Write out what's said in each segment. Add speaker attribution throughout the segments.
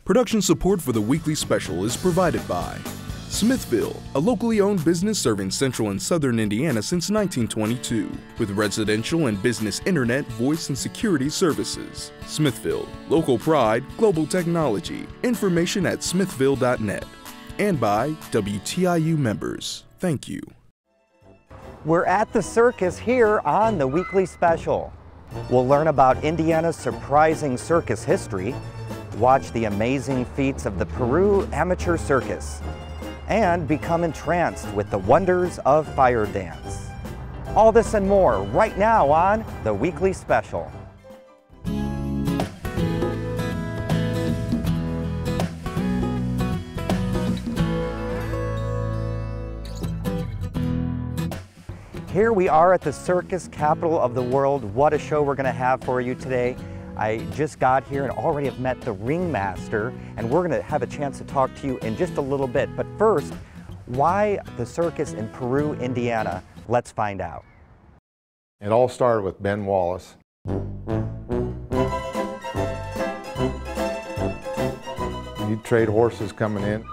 Speaker 1: Production support for the weekly special is provided by Smithville, a locally owned business serving central and southern Indiana since 1922, with residential and business internet, voice, and security services. Smithville, local pride, global technology. Information at smithville.net. And by WTIU members. Thank you.
Speaker 2: We're at the circus here on the weekly special. We'll learn about Indiana's surprising circus history, watch the amazing feats of the Peru Amateur Circus, and become entranced with the wonders of fire dance. All this and more right now on the weekly special. Here we are at the circus capital of the world. What a show we're going to have for you today. I just got here and already have met the ringmaster, and we're going to have a chance to talk to you in just a little bit. But first, why the circus in Peru, Indiana? Let's find out.
Speaker 3: It all started with Ben Wallace. He'd trade horses coming in.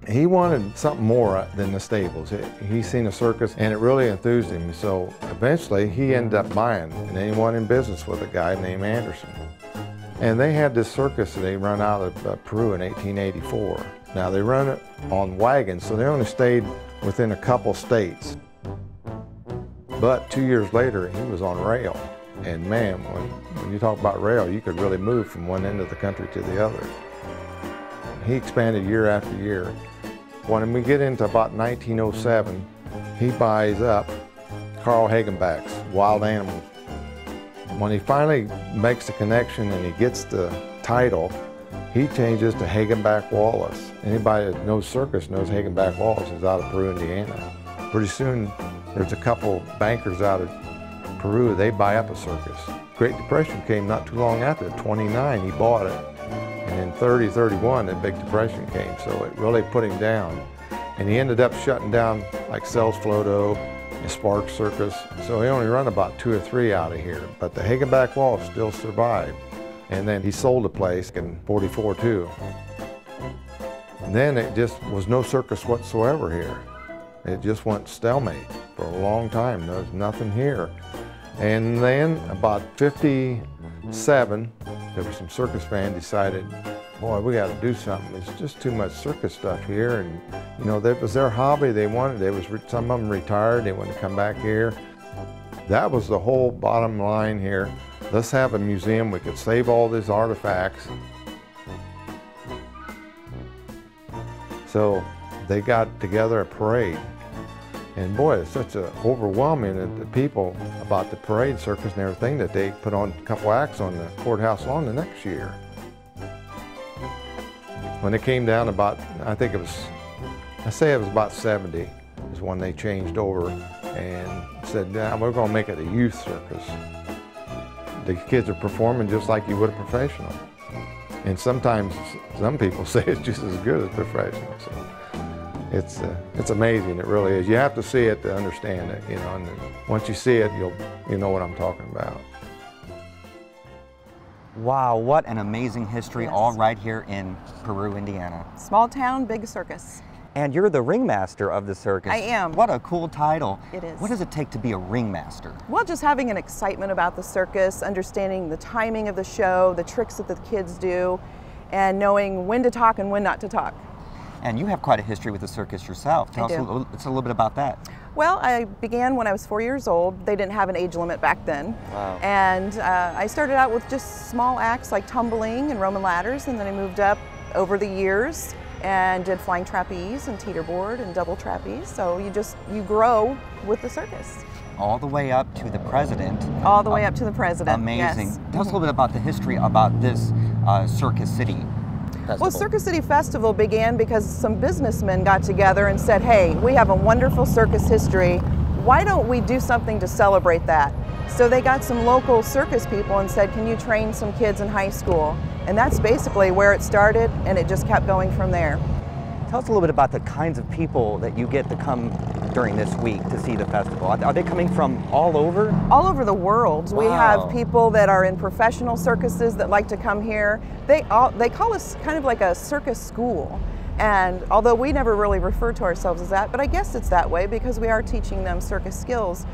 Speaker 3: He wanted something more than the stables. He seen a circus and it really enthused him. So eventually he ended up buying, and then he went in business with a guy named Anderson. And they had this circus that they run out of Peru in 1884. Now they run it on wagons, so they only stayed within a couple states. But 2 years later, he was on rail. And man, when you talk about rail, you could really move from one end of the country to the other. He expanded year after year. When we get into about 1907, he buys up Carl Hagenbach's Wild Animals. When he finally makes the connection and he gets the title, he changes to Hagenbach Wallace. Anybody that knows circus knows Hagenbach Wallace is out of Peru, Indiana. Pretty soon, there's a couple bankers out of Peru, they buy up a circus. Great Depression came not too long after, 29, he bought it. And in 30, 31, the Big Depression came, so it really put him down. And he ended up shutting down like Sells Floto and Sparks Circus. So he only run about 2 or 3 out of here. But the Hagenbach Wallace still survived. And then he sold the place in 44 too. And then it just was no circus whatsoever here. It just went stalemate for a long time. There was nothing here. And then about 57, there were some circus fans decided, boy, we got to do something. It's just too much circus stuff here. And, you know, that was their hobby. They wanted, some of them retired. They wanted to come back here. That was the whole bottom line here. Let's have a museum. We could save all these artifacts. So they got together a parade. And boy, it's such an overwhelming the people about the parade circus and everything that they put on a couple acts on the courthouse lawn the next year. When it came down about, I say it was about 70 is when they changed over and said, nah, we're going to make it a youth circus. The kids are performing just like you would a professional. And sometimes some people say it's just as good as professional. So. It's amazing, it really is. You have to see it to understand it, you know, and once you see it, you'll know what I'm talking about.
Speaker 2: Wow, what an amazing history,
Speaker 4: Yes.
Speaker 2: all right here in Peru, Indiana.
Speaker 4: Small town, big circus.
Speaker 2: And you're the ringmaster of the circus.
Speaker 4: I am.
Speaker 2: What a cool title.
Speaker 4: It is.
Speaker 2: What does it take to be a ringmaster?
Speaker 4: Well, just having an excitement about the circus, understanding the timing of the show, the tricks that the kids do, and knowing when to talk and when not to talk.
Speaker 2: And you have quite a history with the circus yourself. Tell us a little bit about that.
Speaker 4: Well, I began when I was 4 years old. They didn't have an age limit back then.
Speaker 2: Wow.
Speaker 4: And I started out with just small acts like tumbling and Roman ladders, and then I moved up over the years and did flying trapeze and teeterboard and double trapeze. So you grow with the circus.
Speaker 2: All the way up to the president.
Speaker 4: All the way up to the president.
Speaker 2: Amazing.
Speaker 4: Yes.
Speaker 2: Tell us a little bit about the history about this Circus City Festival.
Speaker 4: Well, Circus City Festival began because some businessmen got together and said, hey, we have a wonderful circus history. Why don't we do something to celebrate that? So they got some local circus people and said, can you train some kids in high school? And that's basically where it started, and it just kept going from there.
Speaker 2: Tell us a little bit about the kinds of people that you get to come during this week to see the festival? Are they coming from all over?
Speaker 4: All over the world.
Speaker 2: Wow.
Speaker 4: We have people that are in professional circuses that like to come here. They call us kind of like a circus school. And although we never really refer to ourselves as that, but I guess it's that way because we are teaching them circus skills.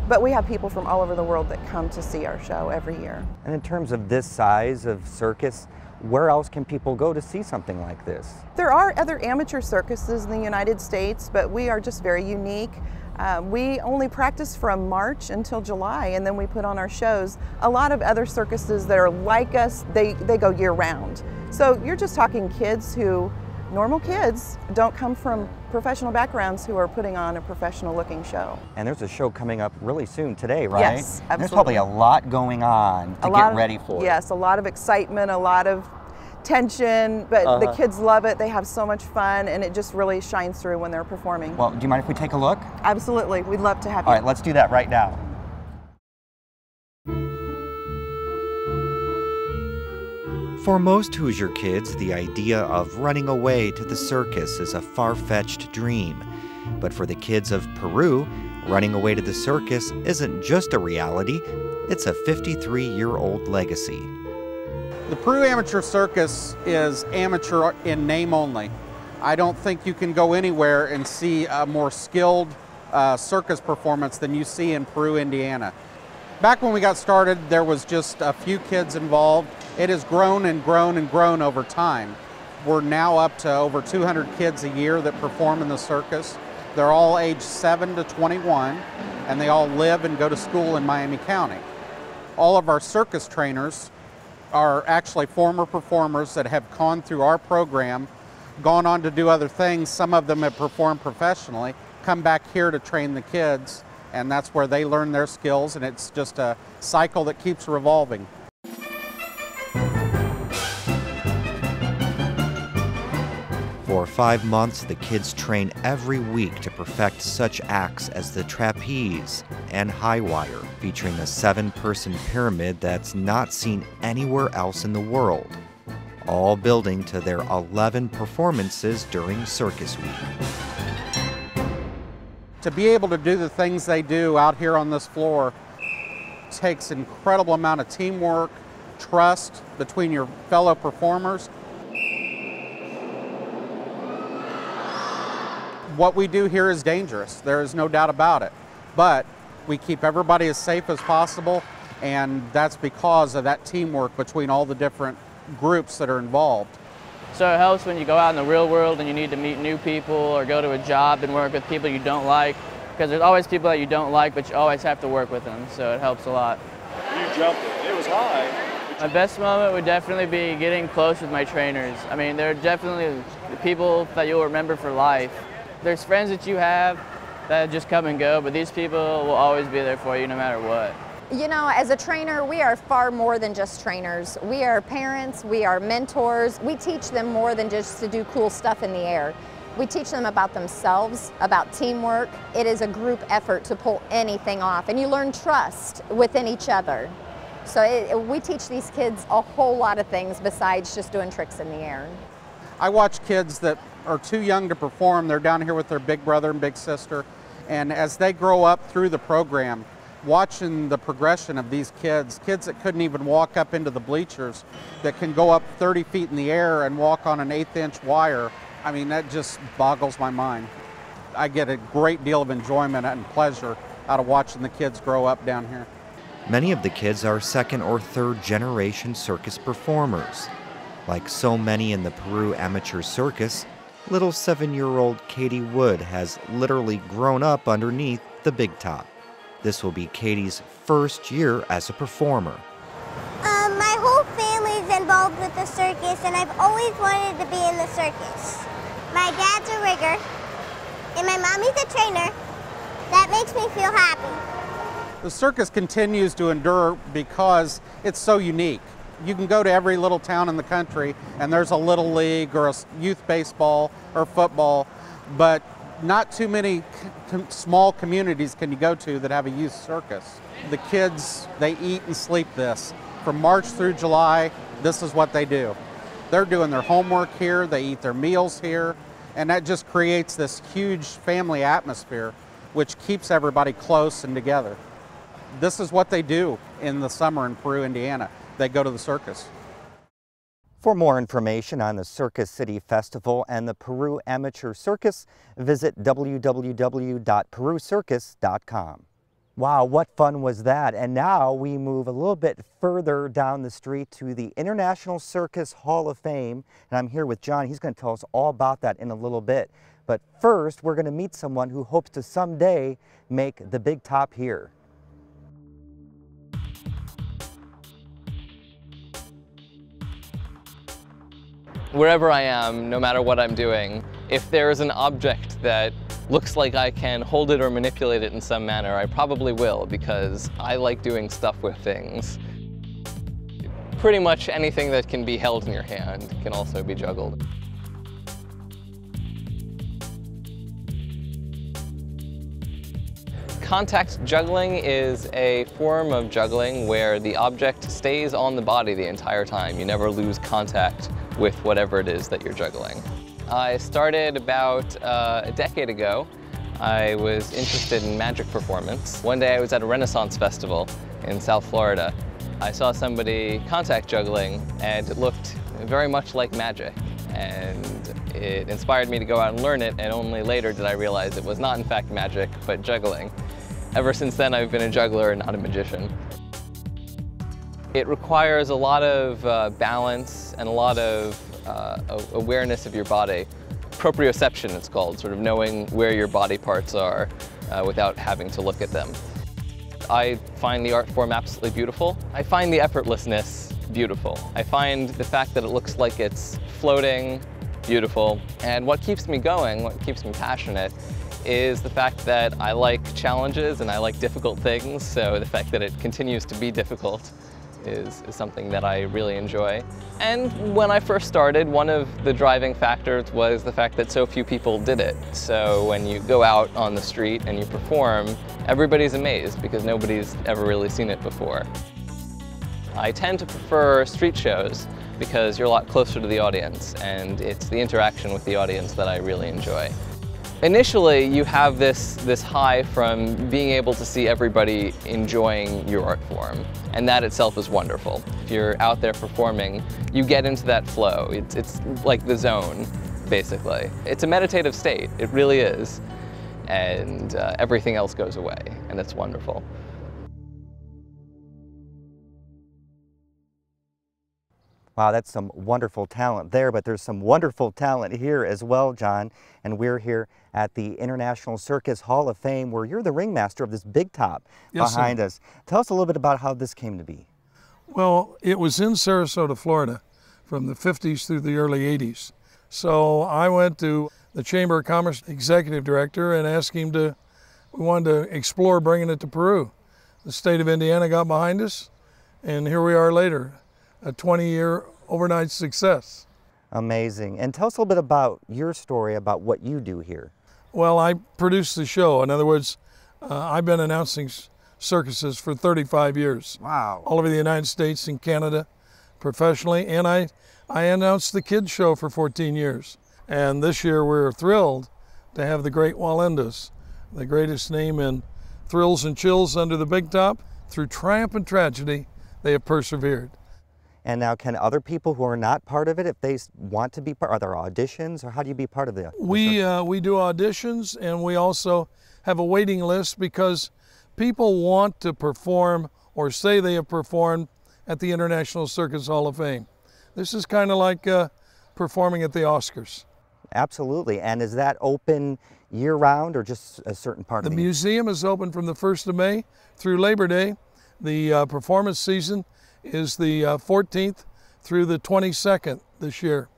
Speaker 4: But we have people from all over the world that come to see our show every year.
Speaker 2: And in terms of this size of circus, where else can people go to see something like this?
Speaker 4: There are other amateur circuses in the United States, but we are just very unique. We only practice from March until July, and then we put on our shows. A lot of other circuses that are like us, they go year round. So you're just talking kids who, normal kids, don't come from professional backgrounds who are putting on a professional looking show.
Speaker 2: And there's a show coming up really soon today, right?
Speaker 4: Yes, absolutely.
Speaker 2: And there's probably a lot going on to get ready for it.
Speaker 4: Yes, a lot of excitement, a lot of tension, but the kids love it. They have so much fun, and it just really shines through when they're performing.
Speaker 2: Well, do you mind if we take a look?
Speaker 4: Absolutely, we'd love to have you.
Speaker 2: All right, let's do that right now. For most Hoosier kids, the idea of running away to the circus is a far-fetched dream. But for the kids of Peru, running away to the circus isn't just a reality, it's a 53-year-old legacy.
Speaker 5: The Peru Amateur Circus is amateur in name only. I don't think you can go anywhere and see a more skilled circus performance than you see in Peru, Indiana. Back when we got started, there was just a few kids involved. It has grown and grown and grown over time. We're now up to over 200 kids a year that perform in the circus. They're all aged 7 to 21, and they all live and go to school in Miami County. All of our circus trainers are actually former performers that have gone through our program, gone on to do other things. Some of them have performed professionally, come back here to train the kids, and that's where they learn their skills, and it's just a cycle that keeps revolving.
Speaker 2: For 5 months, the kids train every week to perfect such acts as the trapeze and high wire, featuring a 7-person pyramid that's not seen anywhere else in the world, all building to their 11 performances during Circus Week.
Speaker 5: To be able to do the things they do out here on this floor takes an incredible amount of teamwork, trust between your fellow performers. What we do here is dangerous, there is no doubt about it, but we keep everybody as safe as possible, and that's because of that teamwork between all the different groups that are involved.
Speaker 6: So it helps when you go out in the real world and you need to meet new people or go to a job and work with people you don't like, because there's always people that you don't like, but you always have to work with them, so it helps a lot.
Speaker 7: You jumped it. It was high.
Speaker 6: My best moment would definitely be getting close with my trainers. I mean, they're definitely the people that you'll remember for life. There's friends that you have that just come and go, but these people will always be there for you no matter what.
Speaker 8: You know, as a trainer, we are far more than just trainers. We are parents, we are mentors. We teach them more than just to do cool stuff in the air. We teach them about themselves, about teamwork. It is a group effort to pull anything off, and you learn trust within each other. So we teach these kids a whole lot of things besides just doing tricks in the air.
Speaker 5: I watch kids that are too young to perform. They're down here with their big brother and big sister, and as they grow up through the program, watching the progression of these kids that couldn't even walk up into the bleachers, that can go up 30 feet in the air and walk on an 1/8-inch wire, I mean, that just boggles my mind. I get a great deal of enjoyment and pleasure out of watching the kids grow up down here.
Speaker 2: Many of the kids are 2nd or 3rd generation circus performers. Like so many in the Peru Amateur Circus, little 7-year-old Katie Wood has literally grown up underneath the big top. This will be Katie's first year as a performer.
Speaker 9: My whole family's involved with the circus, and I've always wanted to be in the circus. My dad's a rigger, and my mommy's a trainer. That makes me feel happy.
Speaker 5: The circus continues to endure because it's so unique. You can go to every little town in the country and there's a little league or a youth baseball or football, but not too many small communities can you go to that have a youth circus. The kids, they eat and sleep this. From March through July, this is what they do. They're doing their homework here, they eat their meals here, and that just creates this huge family atmosphere. which keeps everybody close and together. This is what they do in the summer in Peru, Indiana. They go to the circus.
Speaker 2: For more information on the Circus City Festival and the Peru Amateur Circus, visit www.perucircus.com. Wow, what fun was that? And now we move a little bit further down the street to the International Circus Hall of Fame. And I'm here with John. He's going to tell us all about that in a little bit. But first, we're going to meet someone who hopes to someday make the big top here.
Speaker 10: Wherever I am, no matter what I'm doing, if there is an object that looks like I can hold it or manipulate it in some manner, I probably will, because I like doing stuff with things. Pretty much anything that can be held in your hand can also be juggled. Contact juggling is a form of juggling where the object stays on the body the entire time. You never lose contact with whatever it is that you're juggling. I started about a decade ago. I was interested in magic performance. One day I was at a Renaissance festival in South Florida. I saw somebody contact juggling and it looked very much like magic. And it inspired me to go out and learn it, and only later did I realize it was not in fact magic, but juggling. Ever since then I've been a juggler and not a magician. It requires a lot of balance and a lot of awareness of your body. Proprioception, it's called, sort of knowing where your body parts are without having to look at them. I find the art form absolutely beautiful. I find the effortlessness beautiful. I find the fact that it looks like it's floating beautiful. And what keeps me going, what keeps me passionate, is the fact that I like challenges and I like difficult things, so the fact that it continues to be difficult is something that I really enjoy. And when I first started, one of the driving factors was the fact that so few people did it. So when you go out on the street and you perform, everybody's amazed because nobody's ever really seen it before. I tend to prefer street shows because you're a lot closer to the audience, and it's the interaction with the audience that I really enjoy. Initially, you have this high from being able to see everybody enjoying your art form, and that itself is wonderful. If you're out there performing, you get into that flow. It's like the zone, basically. It's a meditative state, it really is, and everything else goes away, and it's wonderful.
Speaker 2: Wow, that's some wonderful talent there, but there's some wonderful talent here as well, John. And we're here at the International Circus Hall of Fame, where you're the ringmaster of this big top behind us. Tell us a little bit about how this came to be.
Speaker 11: Well, it was in Sarasota, Florida, from the 50s through the early 80s. So I went to the Chamber of Commerce executive director and asked him we wanted to explore bringing it to Peru. The state of Indiana got behind us, and here we are later. A 20-year overnight success.
Speaker 2: Amazing. And tell us a little bit about your story about what you do here.
Speaker 11: Well, I produce the show. In other words, I've been announcing circuses for 35 years.
Speaker 2: Wow.
Speaker 11: All over the United States and Canada professionally. And I announced the kids show for 14 years. And this year we're thrilled to have the great Wallendas, the greatest name in thrills and chills under the big top. Through triumph and tragedy, they have persevered.
Speaker 2: And now, can other people who are not part of it, if they want to be part, are there auditions, or how do you be part of the
Speaker 11: We do auditions, and we also have a waiting list because people want to perform or say they have performed at the International Circus Hall of Fame. This is kind of like performing at the Oscars.
Speaker 2: Absolutely. And is that open year-round or just a certain part of the year?
Speaker 11: The museum is open from the 1st of May through Labor Day. The performance season is the 14th through the 22nd this year.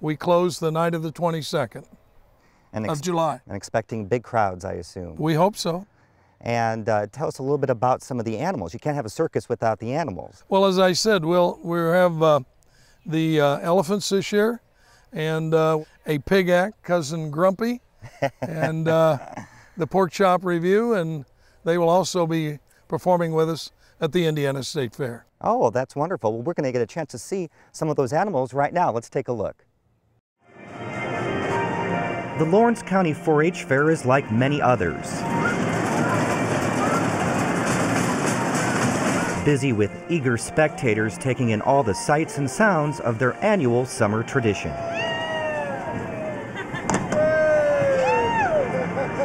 Speaker 11: We close the night of the 22nd of July.
Speaker 2: And expecting big crowds, I assume.
Speaker 11: We hope so.
Speaker 2: And tell us a little bit about some of the animals. You can't have a circus without the animals.
Speaker 11: Well, as I said, we'll have the elephants this year, and a pig act, Cousin Grumpy, and the Pork Chop Review, and they will also be performing with us at the Indiana State Fair.
Speaker 2: Oh, that's wonderful. Well, we're going to get a chance to see some of those animals right now. Let's take a look. The Lawrence County 4-H Fair is like many others. busy with eager spectators taking in all the sights and sounds of their annual summer tradition.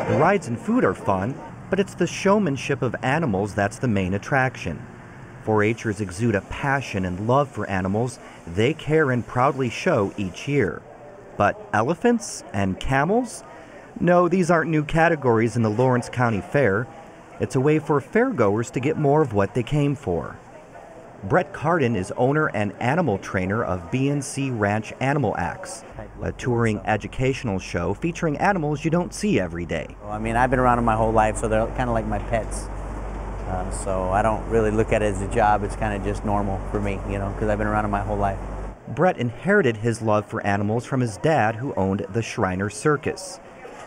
Speaker 2: The rides and food are fun, but it's the showmanship of animals that's the main attraction. 4-H'ers exude a passion and love for animals they care and proudly show each year. But elephants and camels? No, these aren't new categories in the Lawrence County Fair. It's a way for fairgoers to get more of what they came for. Brett Carden is owner and animal trainer of B&C Ranch Animal Acts, a touring educational show featuring animals you don't see every day.
Speaker 12: I mean, I've been around them my whole life, so they're kind of like my pets. So I don't really look at it as a job. It's kind of just normal for me, you know, because I've been around them my whole life.
Speaker 2: Brett inherited his love for animals from his dad, who owned the Shriner Circus.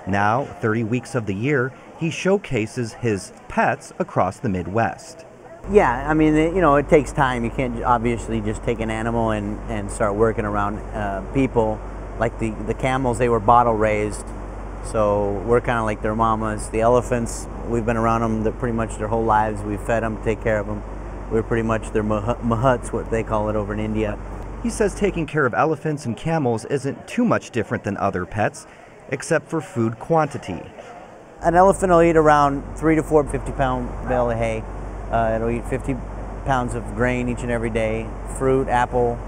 Speaker 2: Now, 30 weeks of the year, he showcases his pets across the Midwest.
Speaker 12: Yeah, I mean, you know, it takes time. You can't obviously just take an animal and start working around people. Like the camels, they were bottle raised, so we're kind of like their mamas. The elephants, we've been around them pretty much their whole lives. We've fed them, take care of them. We're pretty much their mahuts, what they call it over in India.
Speaker 2: He says taking care of elephants and camels isn't too much different than other pets, except for food quantity.
Speaker 12: An elephant will eat around 3 to 4 50-pound bale of hay. It'll eat 50 pounds of grain each and every day, fruit, apple.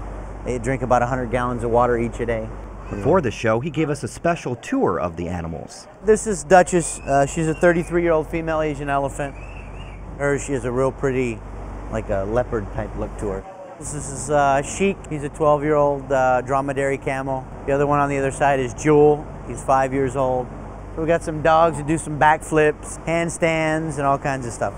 Speaker 12: They drink about 100 gallons of water each a day.
Speaker 2: Before the show, he gave us a special tour of the animals.
Speaker 12: This is Duchess. She's a 33-year-old female Asian elephant. She has a real pretty, like a leopard type look to her. This is Sheik. He's a 12-year-old dromedary camel. The other one on the other side is Jewel. He's 5 years old. So we got some dogs that do some backflips, handstands, and all kinds of stuff.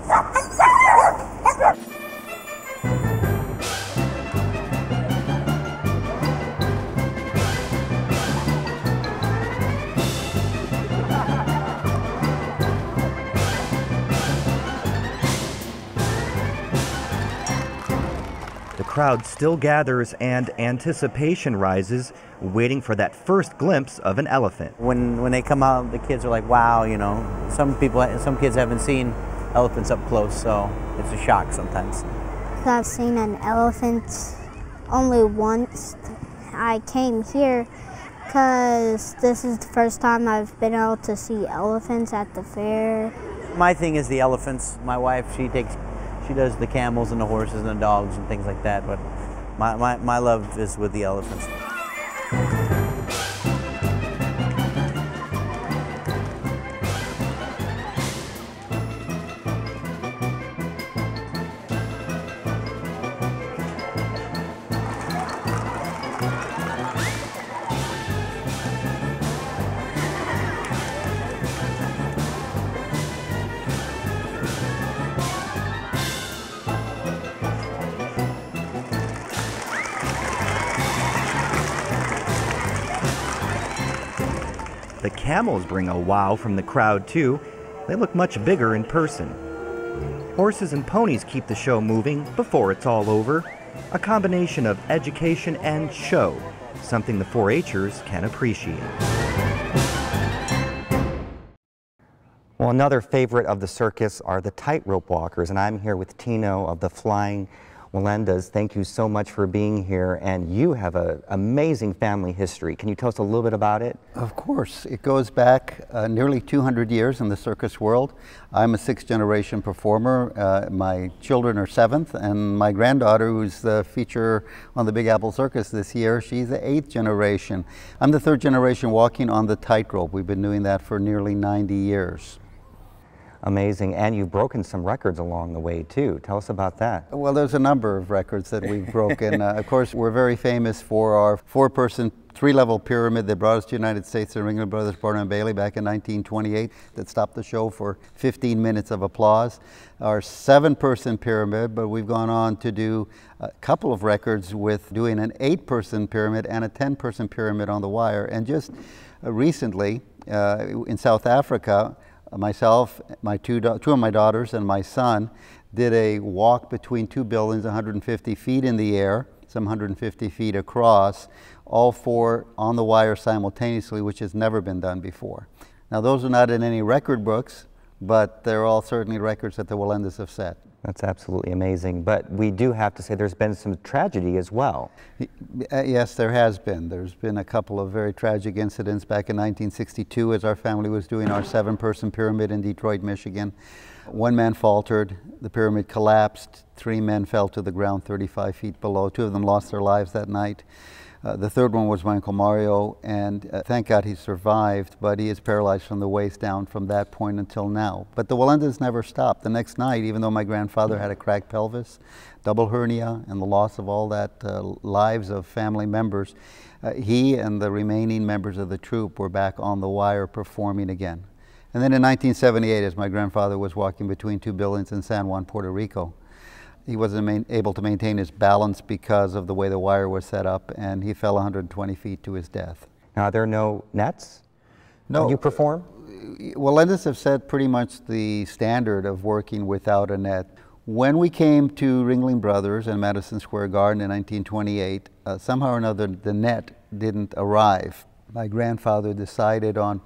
Speaker 2: The crowd still gathers and anticipation rises, waiting for that first glimpse of an elephant.
Speaker 12: When they come out, the kids are like, wow, you know. Some kids haven't seen elephants up close, so it's a shock sometimes.
Speaker 9: I've seen an elephant only once. I came here because this is the first time I've been able to see elephants at the fair.
Speaker 12: My thing is the elephants. My wife, she does the camels and the horses and the dogs and things like that, but my love is with the elephants.
Speaker 2: The camels bring a wow from the crowd too. They look much bigger in person. Horses and ponies keep the show moving before it's all over. A combination of education and show, something the 4-H'ers can appreciate. Well, another favorite of the circus are the tightrope walkers, and I'm here with Tino of the Flying Wallendas. Thank you so much for being here, and you have an amazing family history. Can you tell us a little bit about it?
Speaker 13: Of course. It goes back nearly 200 years in the circus world. I'm a 6th-generation performer. My children are 7th, and my granddaughter, who's the feature on the Big Apple Circus this year, she's the 8th generation. I'm the 3rd generation walking on the tightrope. We've been doing that for nearly 90 years.
Speaker 2: Amazing, and you've broken some records along the way too. Tell us about that.
Speaker 13: Well, there's a number of records that we've broken. Of course, we're very famous for our 4-person 3-level pyramid that brought us to the United States, the Ringling Brothers, Barnum and Bailey, back in 1928, that stopped the show for 15 minutes of applause. Our 7-person pyramid, but we've gone on to do a couple of records with doing an 8-person pyramid and a 10-person pyramid on the wire. And just recently, in South Africa, myself, two of my daughters, and my son did a walk between 2 buildings, 150 feet in the air, some 150 feet across, all 4 on the wire simultaneously, which has never been done before. Now, those are not in any record books, but they're all certainly records that the Wallendas have set.
Speaker 2: That's absolutely amazing. But we do have to say there's been some tragedy as well.
Speaker 13: Yes, there has been. There's been a couple of very tragic incidents back in 1962 as our family was doing our 7-person pyramid in Detroit, Michigan. One man faltered, the pyramid collapsed, 3 men fell to the ground 35 feet below. 2 of them lost their lives that night. The third one was my Uncle Mario, and thank God he survived, but he is paralyzed from the waist down from that point until now. But the Wallendas never stopped. The next night, even though my grandfather had a cracked pelvis, double hernia, and the loss of all that lives of family members, he and the remaining members of the troupe were back on the wire performing again. And then in 1978, as my grandfather was walking between 2 buildings in San Juan, Puerto Rico, he wasn't able to maintain his balance because of the way the wire was set up, and he fell 120 feet to his death.
Speaker 2: Now, are there no nets?
Speaker 13: No.
Speaker 2: When you perform?
Speaker 13: Wallendas have set pretty much the standard of working without a net. When we came to Ringling Brothers in Madison Square Garden in 1928, somehow or another the net didn't arrive. My grandfather decided on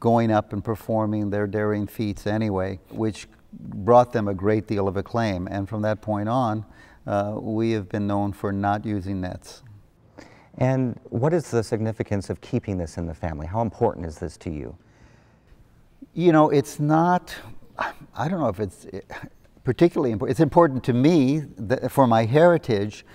Speaker 13: going up and performing their daring feats anyway, which brought them a great deal of acclaim. And from that point on, we have been known for not using nets.
Speaker 2: And what is the significance of keeping this in the family? How important is this to you?
Speaker 13: You know, it's not, I don't know if it's particularly important. It's important to me for my heritage,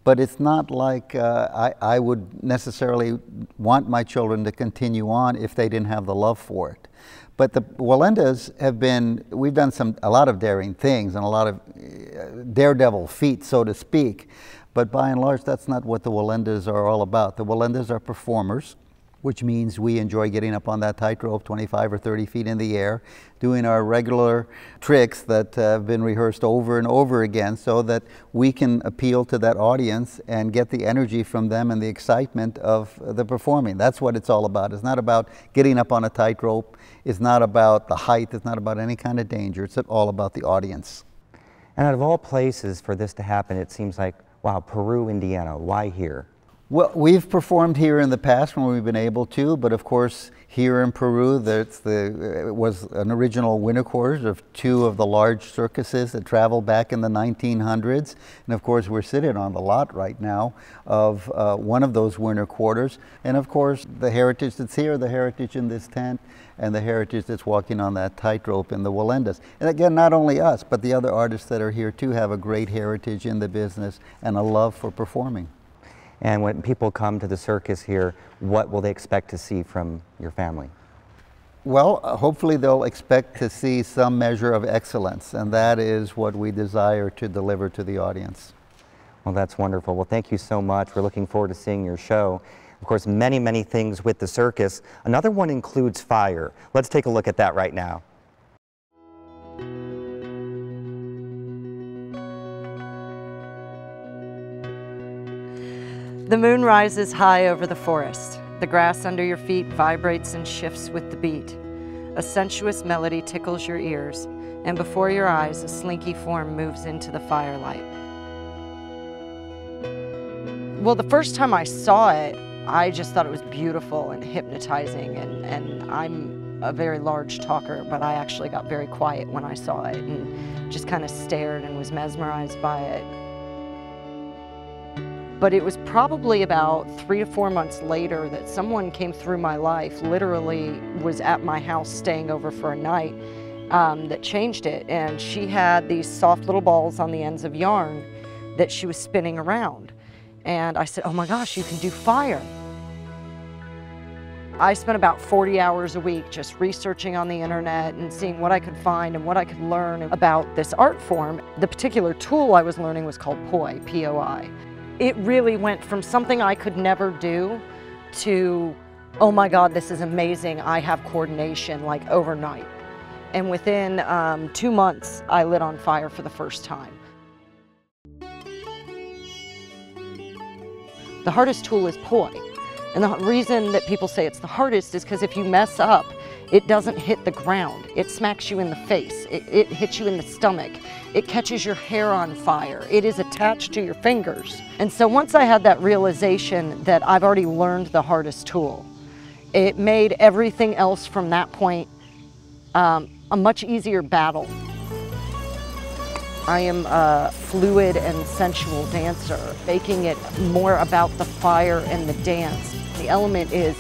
Speaker 13: but it's not like I would necessarily want my children to continue on if they didn't have the love for it. But the Wallendas have been, we've done a lot of daring things and a lot of daredevil feats, so to speak. But by and large, that's not what the Wallendas are all about. The Wallendas are performers, which means we enjoy getting up on that tightrope 25 or 30 feet in the air, doing our regular tricks that have been rehearsed over and over again so that we can appeal to that audience and get the energy from them and the excitement of the performing. That's what it's all about. It's not about getting up on a tightrope. It's not about the height. It's not about any kind of danger. It's all about the audience.
Speaker 2: And out of all places for this to happen, it seems like, wow, Peru, Indiana, why here?
Speaker 13: Well, we've performed here in the past when we've been able to, but of course here in Peru it was an original winter quarters of 2 of the large circuses that traveled back in the 1900s. And of course we're sitting on the lot right now of one of those winter quarters. And of course the heritage that's here, the heritage in this tent, and the heritage that's walking on that tightrope in the Wallendas. And again, not only us, but the other artists that are here too have a great heritage in the business and a love for performing.
Speaker 2: And when people come to the circus here, what will they expect to see from your family?
Speaker 13: Well, hopefully they'll expect to see some measure of excellence, and that is what we desire to deliver to the audience.
Speaker 2: Well, that's wonderful. Well, thank you so much. We're looking forward to seeing your show. Of course, many, many things with the circus. Another one includes fire. Let's take a look at that right now.
Speaker 14: The moon rises high over the forest. The grass under your feet vibrates and shifts with the beat. A sensuous melody tickles your ears, and before your eyes, a slinky form moves into the firelight. Well, the first time I saw it, I just thought it was beautiful and hypnotizing, and I'm a very large talker, but I actually got very quiet when I saw it and just kind of stared and was mesmerized by it. But it was probably about 3 to 4 months later that someone came through my life, literally was at my house staying over for a night, that changed it. And she had these soft little balls on the ends of yarn that she was spinning around. And I said, oh my gosh, you can do fire. I spent about 40 hours a week just researching on the internet and seeing what I could find and what I could learn about this art form. The particular tool I was learning was called POI, P-O-I. It really went from something I could never do to, oh my God, this is amazing, I have coordination, like overnight. And within 2 months, I lit on fire for the first time. The hardest tool is POI. And the reason that people say it's the hardest is because if you mess up, it doesn't hit the ground. It smacks you in the face. It hits you in the stomach. It catches your hair on fire. It is attached to your fingers. And so once I had that realization that I've already learned the hardest tool, it made everything else from that point a much easier battle. I am a fluid and sensual dancer, making it more about the fire and the dance. The element is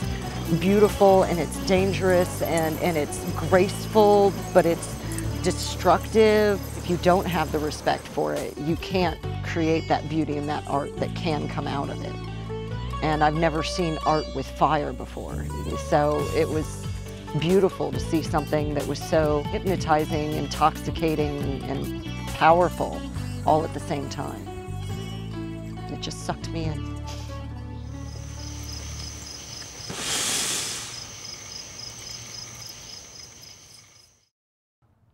Speaker 14: beautiful and it's dangerous and it's graceful, but it's destructive. If you don't have the respect for it, you can't create that beauty and that art that can come out of it. And I've never seen art with fire before. So it was beautiful to see something that was so hypnotizing, intoxicating, and powerful all at the same time. It just sucked me in.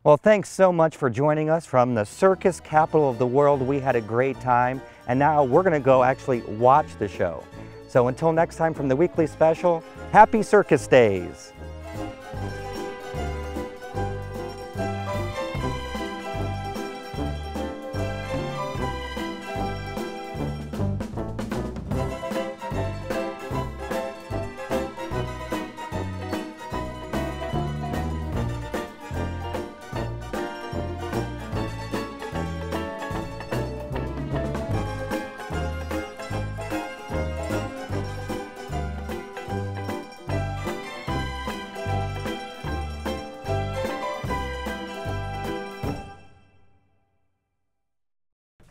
Speaker 2: Well, thanks so much for joining us from the circus capital of the world. We had a great time, and now we're going to go actually watch the show. So until next time from the weekly special, happy Circus Days!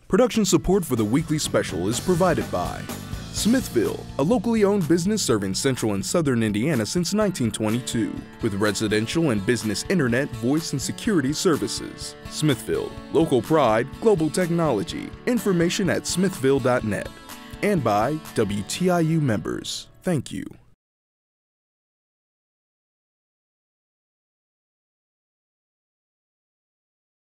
Speaker 1: Production support for the weekly special is provided by Smithville, a locally owned business serving central and southern Indiana since 1922, with residential and business internet, voice, and security services. Smithville, local pride, global technology. Information at smithville.net. And by WTIU members. Thank you.